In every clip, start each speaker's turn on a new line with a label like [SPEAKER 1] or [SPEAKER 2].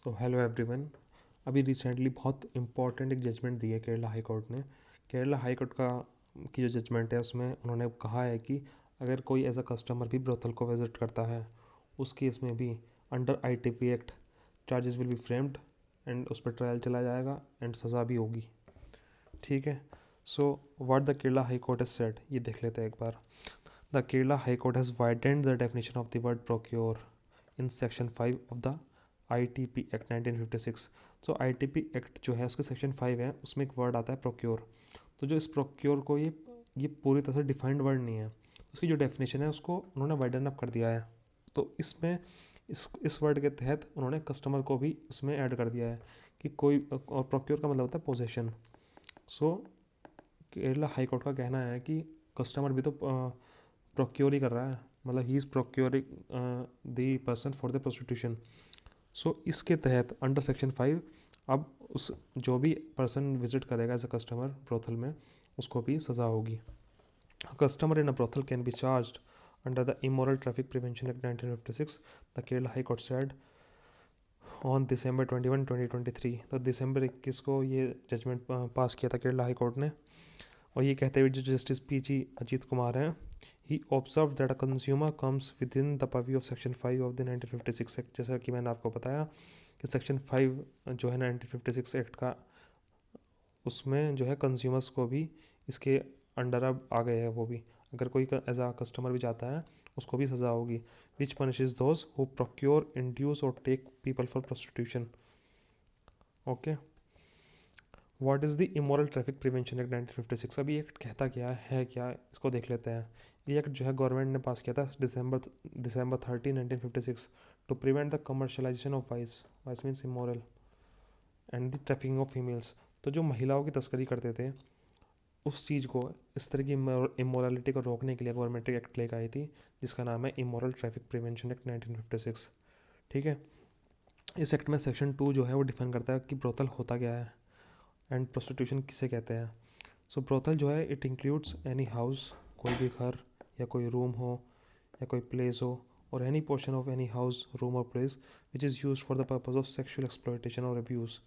[SPEAKER 1] So hello everyone. अभी recently बहुत important एक जजमेंट दी है केरला हाई कोर्ट ने। केरला हाई कोर्ट का की जो जजमेंट है उसमें उन्होंने कहा है कि अगर कोई एज अ कस्टमर भी ब्रोथल को विजिट करता है उस केस में भी under ITP act charges will be framed and उस पर ट्रायल चला जाएगा एंड सज़ा भी होगी। ठीक है। So what the Kerala high court has said ये देख लेते हैं एक बार। The Kerala high court has widened the definition of the word procure in section 5 of the ITP act 1956। तो आईटीपी एक्ट जो है उसके सेक्शन 5 है, उसमें एक वर्ड आता है प्रोक्योर। तो जो इस प्रोक्योर को ये पूरी तरह से डिफाइंड वर्ड नहीं है, उसकी जो डेफिनेशन है उसको उन्होंने वाइडन अप कर दिया है। तो इसमें इस वर्ड के तहत उन्होंने कस्टमर को भी इसमें ऐड कर दिया है कि कोई, और प्रोक्योर का मतलब होता है पोजेशन। सो केरला हाई कोर्ट का कहना है कि कस्टमर भी तो प्रोक्योर ही कर रहा है, मतलब he is procuring the person for the prostitution. So इसके तहत अंडर सेक्शन 5 अब उस जो भी पर्सन विजिट करेगा एज अ कस्टमर ब्रोथल में उसको भी सज़ा होगी। Customer in a brothel can be charged under the immoral traffic prevention act 1956, the Kerala high court said on December 21, 2023। तो दिसंबर 21 को ये जजमेंट पास किया था केरला हाई कोर्ट ने, और ये कहते हुए जो जस्टिस पीजी अजीत कुमार हैं, he observe that a consumer comes within the purview of section 5 of the 1956 act. जैसा कि मैंने आपको बताया कि सेक्शन 5 जो है 1956 एक्ट का, उसमें जो है कंज्यूमर्स को भी इसके अंडर अब आ गए हैं। वो भी अगर कोई एज आ कस्टमर भी जाता है उसको भी सज़ा होगी, which punishes those who procure, induce और take people for prostitution. Okay. What is the immoral traffic prevention act 1956? अभी एक्ट कहता क्या है, क्या इसको देख लेते हैं। ये एक्ट जो है गवर्नमेंट ने पास किया था December 30, 1956 to prevent the commercialization of vice, vice means immoral, and the trafficking of females. तो जो महिलाओं की तस्करी करते थे उस चीज़ को, इस तरह की इमोरलिटी को रोकने के लिए गवर्नमेंट एक एक्ट लेकर आई थी जिसका नाम है इमोरल ट्रैफिक प्रिवेंशन एक्ट 1956। ठीक है। इस एक्ट में सेक्शन 2 जो है वो डिफाइन करता है कि ब्रोथल होता क्या है एंड प्रोस्टिट्यूशन किसे कहते हैं। सो ब्रोथल जो है इट इंक्लूड्स एनी हाउस, कोई भी घर या कोई रूम हो या कोई प्लेस हो, और any portion of any house, room और place which is use for the purpose of sexual exploitation और abuse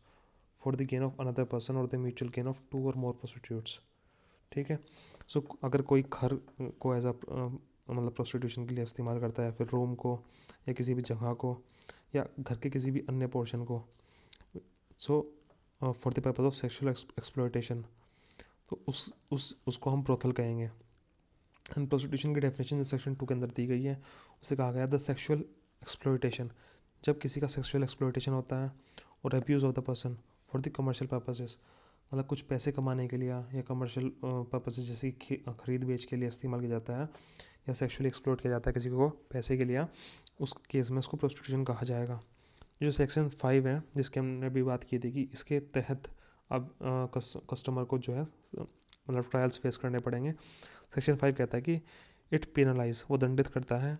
[SPEAKER 1] for the gain of another person और द म्यूचुअल गेन ऑफ 2 और मोर प्रोस्टिट्यूट्स। ठीक है। सो अगर कोई घर को एज अ मतलब प्रोस्टिट्यूशन के लिए इस्तेमाल करता है, फिर रूम को या किसी भी जगह को या घर के किसी भी अन्य पोर्शन को, so for the purpose of sexual exploitation, तो उसको हम ब्रोथल कहेंगे। एंड प्रोस्टिट्यूशन की डेफिनेशन जो सेक्शन 2 के अंदर दी गई है उसे कहा गया द सेक्शुअल एक्सप्लॉयटेशन, जब किसी का सेक्शुअल एक्सप्लॉयटेशन होता है, और abuse of the person for the commercial purposes, मतलब कुछ पैसे कमाने के लिए या कमर्शियल पर्पसेस जैसे खरीद बेच के लिए इस्तेमाल किया जाता है या सेक्शुअली एक्सप्लॉयट किया जाता है किसी को पैसे के लिए, उस केस में उसको प्रोस्टिट्यूशन कहा जाएगा। जो सेक्शन 5 है जिसके हमने अभी बात की थी कि इसके तहत अब कस्टमर को जो है मतलब ट्रायल्स फेस करने पड़ेंगे। सेक्शन 5 कहता है कि इट पेनलाइज, वो दंडित करता है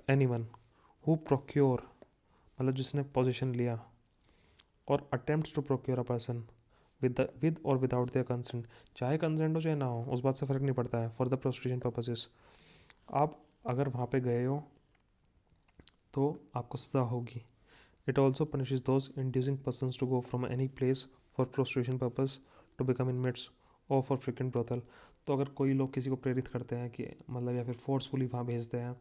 [SPEAKER 1] एनीवन हु प्रोक्योर, मतलब जिसने पोजीशन लिया, और attempts to procure a person with और विदाउट देयर कंसेंट, चाहे कंसेंट हो चाहे ना हो उस बात से फ़र्क नहीं पड़ता है, फॉर द प्रोस्टिट्यूशन पर्पसेस। आप अगर वहाँ पे गए हो तो आपको सज़ा होगी। It also punishes those inducing persons to go from any place for prostitution purpose to become inmates or for frequent brothel। तो अगर कोई लोग किसी को प्रेरित करते हैं कि मतलब या फिर फोर्सफुली वहाँ भेजते हैं,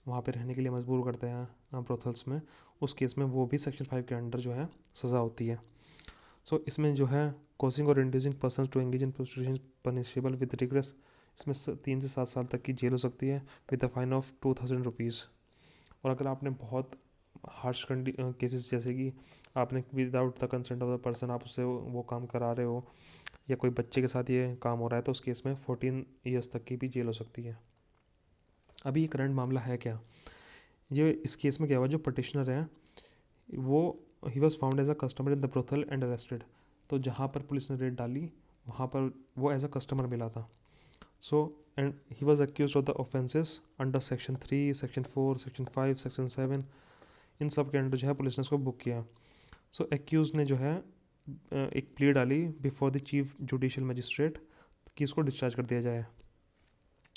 [SPEAKER 1] वहाँ पे रहने के लिए मजबूर करते हैं ब्रोथल्स में, उस केस में वो भी सेक्शन 5 के अंडर जो है सज़ा होती है। सो इसमें जो है कॉजिंग और inducing person to engage in prostitution punishable with rigorous, इसमें 3 से 7 साल तक की जेल हो सकती है with the fine of 2000 rupees. और अगर आपने बहुत हार्श केसेस जैसे कि आपने without the consent of the person आप उससे वो काम करा रहे हो, या कोई बच्चे के साथ ये काम हो रहा है, तो उस केस में 14 ईयर्स तक की भी जेल हो सकती है। अभी ये करंट मामला है क्या, ये इस केस में क्या हुआ, जो पटिशनर है वो he was found as a customer in the brothel and arrested. तो जहाँ पर पुलिस ने रेड डाली वहाँ पर वो एज अ कस्टमर मिला था। So and he was accused of the offences under section 3, section 4, section 5, section 7, इन सब के अंडर जो है पुलिस ने उसको बुक किया। सो एक्यूज ने जो है एक प्ली डाली before the chief judicial magistrate कि इसको डिस्चार्ज कर दिया जाए।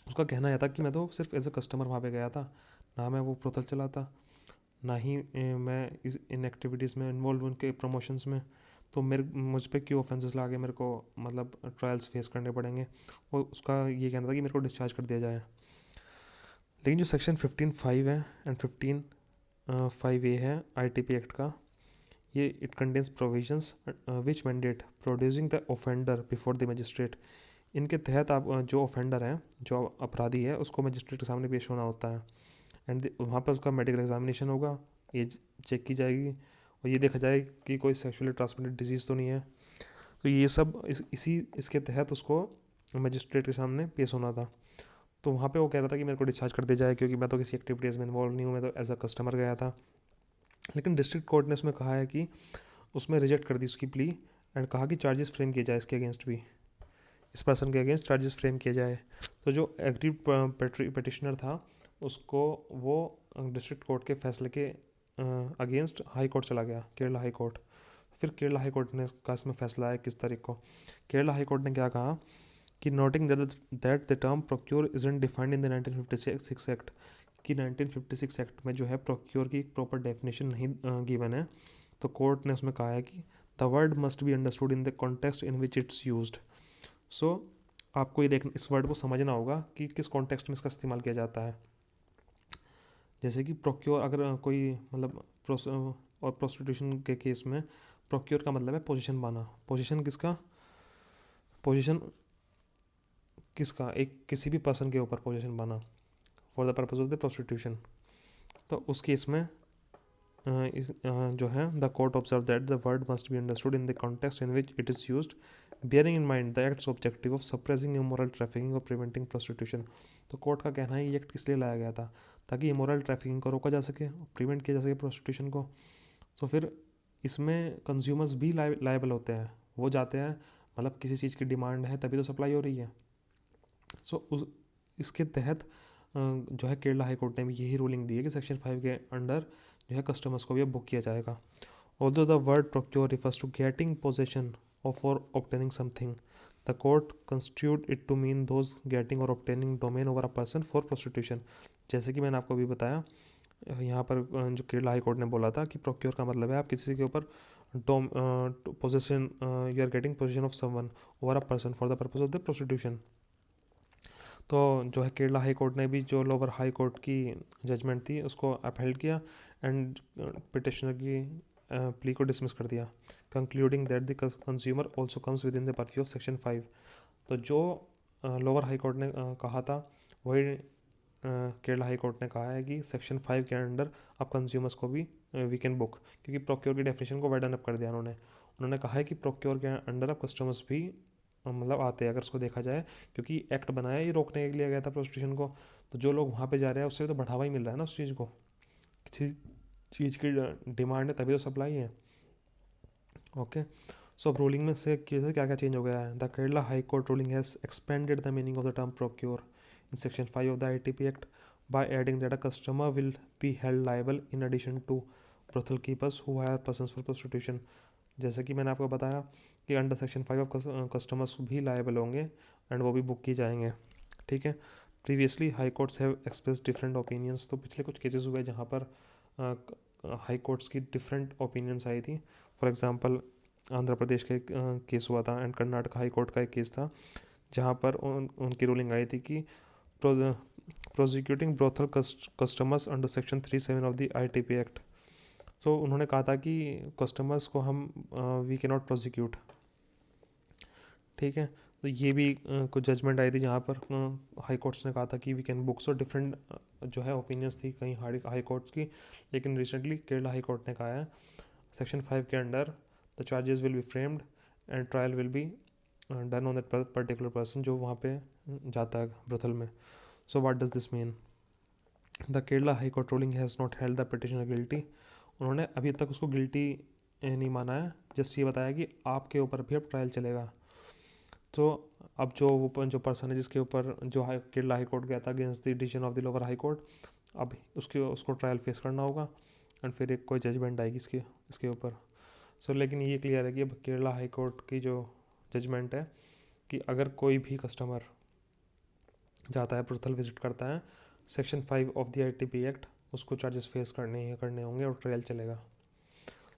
[SPEAKER 1] उसका कहना यह था कि मैं तो सिर्फ एज अ कस्टमर वहाँ पे गया था, ना मैं वो ब्रोथल चला था, ना ही मैं इन एक्टिविटीज़ में इन्वॉल्व हूँ, उनके प्रमोशंस में, तो मुझ पे क्यों ऑफेंसेस ला के मेरे को मतलब ट्रायल्स फेस करने पड़ेंगे। और उसका ये कहना था कि मेरे को डिस्चार्ज कर दिया जाए। लेकिन जो सेक्शन 15(5) है एंड 15(5)(a) है ITP एक्ट का, ये it contains provisions which mandate producing the offender before the magistrate. इनके तहत आप जो ऑफेंडर है, जो अपराधी है, उसको मजिस्ट्रेट के सामने पेश होना होता है एंड वहाँ पर उसका मेडिकल एग्जामिनेशन होगा, एज चेक की जाएगी और ये देखा जाए कि कोई सेक्सुअली ट्रांसमिटेड डिजीज़ तो नहीं है। तो ये सब इसके तहत उसको मजिस्ट्रेट के सामने पेश होना था। तो वहाँ पे वो कह रहा था कि मेरे को डिस्चार्ज कर दिया जाए क्योंकि मैं तो किसी एक्टिविटीज़ में इन्वॉल्व नहीं हूँ, मैं तो एज अ कस्टमर गया था। लेकिन डिस्ट्रिक्ट कोर्ट ने उसमें कहा है कि उसमें रिजेक्ट कर दी उसकी प्ली एंड कहा कि चार्जेस फ्रेम किए जाए इसके अगेंस्ट भी, इस पर्सन के अगेंस्ट चार्जेस फ्रेम किए जाए। तो जो एग्रीड पिटिशनर था उसको वो डिस्ट्रिक्ट कोर्ट के फैसले के अगेंस्ट हाई कोर्ट चला गया, केरला हाई कोर्ट। फिर केरला हाई कोर्ट ने का इसमें फैसला है किस तारीख को। केरला हाई कोर्ट ने क्या कहा कि noting that the term procure isn't defined in the 1956 act, कि 1956 एक्ट में जो है प्रोक्योर की प्रॉपर डेफिनेशन नहीं गिवन है। तो कोर्ट ने उसमें कहा है कि the word must be understood in the context in which it's used. So आपको ये देखना, इस वर्ड को समझना होगा कि किस कॉन्टेक्स्ट में इसका इस्तेमाल किया जाता है। जैसे कि प्रोक्योर, अगर कोई मतलब और प्रोस्टिट्यूशन के केस में प्रोक्योर का मतलब है पोजीशन पाना। पोजीशन किसका एक किसी भी पर्सन के ऊपर पोजीशन पाना for the purpose of the prostitution. तो उस केस में जो है the court observe that the word must be understood in the context in which it is used bearing in mind the acts objective of suppressing immoral trafficking और preventing prostitution. तो court का कहना है ये act किस लिए लाया गया था, ताकि इमोरल ट्रैफिकिंग को रोका जा सके, प्रिवेंट किया जा सके प्रोस्टिट्यूशन को। तो फिर इसमें कंज्यूमर्स भी लायबल होते हैं, वो जाते हैं, मतलब किसी चीज़ की डिमांड है तभी तो सप्लाई हो रही है। सो इसके तहत जो है केरला हाई कोर्ट ने भी यही रूलिंग दी है कि सेक्शन 5 के अंडर जो है कस्टमर्स को भी अब बुक किया जाएगा। Although the word procure refers to getting possession or for obtaining something, the court constitute it to mean those getting or obtaining domain over a person for prostitution. जैसे कि मैंने आपको अभी बताया, यहाँ पर जो केरला हाई कोर्ट ने बोला था कि प्रोक्योर का मतलब है आप किसी के ऊपर possession, you are getting possession of someone over a person for the purpose of the prostitution. तो जो है केरला हाई कोर्ट ने भी जो लोअर हाई कोर्ट की जजमेंट थी उसको अपहेल्ड किया एंड पिटिशनर की प्ली को डिसमिस कर दिया, concluding that the consumer also comes within the purview of section 5। तो जो लोअर हाई कोर्ट ने कहा था वही केरला हाई कोर्ट ने कहा है कि सेक्शन 5 के अंडर आप कंज्यूमर्स को भी वी कैन बुक, क्योंकि प्रोक्योर की डेफिनेशन को वाइडन अप कर दिया उन्होंने कहा है कि प्रोक्योर के अंडर आप कस्टमर्स भी मतलब आते हैं अगर उसको देखा जाए, क्योंकि एक्ट बनाया ये रोकने के लिए गया था प्रोस्टिट्यूशन को। तो जो लोग वहाँ पे जा रहे हैं उससे तो बढ़ावा ही मिल रहा है ना उस चीज़ को, किसी चीज़ की डिमांड है तभी तो सप्लाई है। ओके, सो अब रूलिंग में से क्या क्या चेंज हो गया है। The Kerala high court ruling has expanded the meaning of the term procure in section 5 of the ITP Act by adding that a customer will be held liable in addition to brothel keepers who hire persons for prostitution। जैसे कि मैंने आपको बताया कि under section 5 of customers भी liable होंगे and वो भी बुक किए जाएंगे। ठीक है, previously high courts have express different opinions. तो पिछले कुछ केसेस हुए जहाँ पर हाई कोर्ट्स की डिफरेंट ओपिनियंस आई थी। फॉर एग्जांपल आंध्र प्रदेश का एक केस हुआ था एंड कर्नाटक हाई कोर्ट का एक केस था जहाँ पर उनकी रूलिंग आई थी कि prosecuting brothel customers under section 37 of the ITP act. So उन्होंने कहा था कि कस्टमर्स को हम वी कैन नॉट प्रोसिक्यूट। ठीक है, तो ये भी कुछ जजमेंट आई थी जहाँ पर हाई कोर्ट्स ने कहा था कि we can book. So different जो है ओपिनियंस थी कहीं हाई कोर्ट्स की, लेकिन रिसेंटली केरला हाई कोर्ट ने कहा है सेक्शन 5 के under the charges will be framed and trial will be done on that particular person जो वहाँ पे जाता है ब्रोथल में। So what does this mean, the Kerala high court ruling has not held the petitioner guilty. उन्होंने अभी तक उसको गिल्टी नहीं माना है, जस्ट ये बताया कि आपके ऊपर भी अब ट्रायल चलेगा। तो अब जो पर्सन है जिसके ऊपर जो केरला हाई कोर्ट गया था against the decision of the lower high court, अब उसको ट्रायल फेस करना होगा एंड फिर एक कोई जजमेंट आएगी इसके ऊपर। सो लेकिन ये क्लियर है कि अब केरला हाई कोर्ट की जो जजमेंट है कि अगर कोई भी कस्टमर जाता है ब्रोथल विजिट करता है section 5 of the ITP act उसको चार्जेस फेस करने होंगे और ट्रायल चलेगा.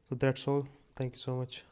[SPEAKER 1] So that's all. Thank you so much.